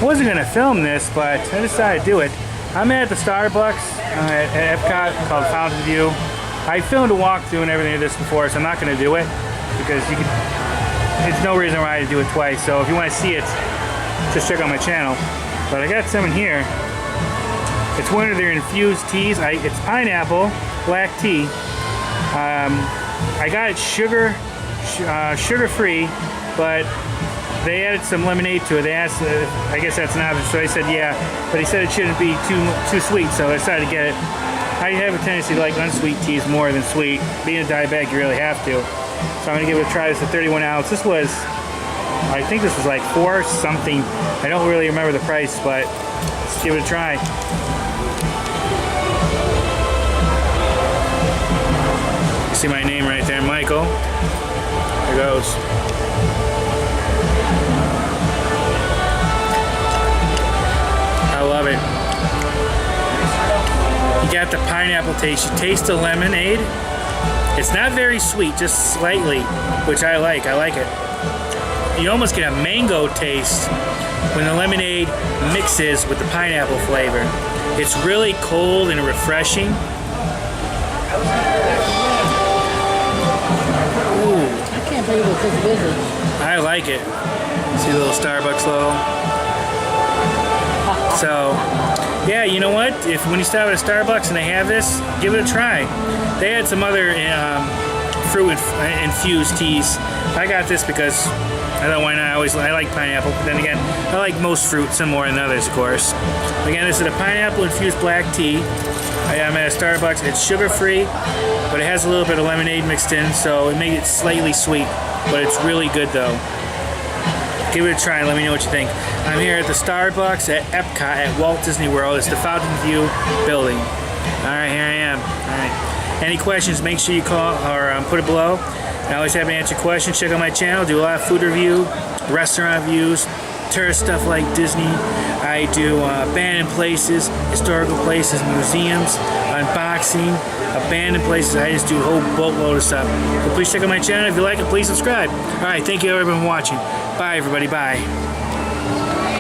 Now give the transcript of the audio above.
I wasn't gonna film this, but I decided to do it. I'm at the Starbucks at Epcot called Fountain View. I filmed a walkthrough and everything of this before, so I'm not gonna do it because it's no reason why to do it twice. So if you want to see it, just check out my channel. But I got some in here. It's one of their infused teas. It's pineapple black tea. I got it sugar-free, but they added some lemonade to it. They asked, I guess that's an option, so I said yeah, but he said it shouldn't be too sweet, so I decided to get it. I have a tendency to like unsweet teas more than sweet. Being a diabetic, you really have to. So I'm gonna give it a try. This is a 31 ounce. This was, I think this was like $4 something. I don't really remember the price, but let's give it a try. You see my name right there, Michael. There goes. I love it. You got the pineapple taste. You taste the lemonade. It's not very sweet, just slightly, which I like. I like it. You almost get a mango taste when the lemonade mixes with the pineapple flavor. It's really cold and refreshing. Ooh. I can't believe it's this busy. I like it. See the little Starbucks logo? So, yeah, you know what? When you stop at a Starbucks and they have this, give it a try. They had some other fruit infused teas. I got this because I don't know why not. I like pineapple, but then again, I like most fruits some more than others, of course. Again, this is a pineapple infused black tea. I'm at a Starbucks. It's sugar-free, but it has a little bit of lemonade mixed in, so it makes it slightly sweet, but it's really good though. Give it a try and let me know what you think. I'm here at the Starbucks at Epcot at Walt Disney World. It's the Fountain View building. Alright, here I am. Alright. Any questions, make sure you call or put it below. I always have to answer questions. Check out my channel. Do a lot of food review, restaurant reviews, tourist stuff like Disney. I do abandoned places, historical places, museums, unboxing, abandoned places. I just do a whole boatload of stuff. So please check out my channel. If you like it, please subscribe. Alright, thank you everyone for watching. Bye everybody, bye.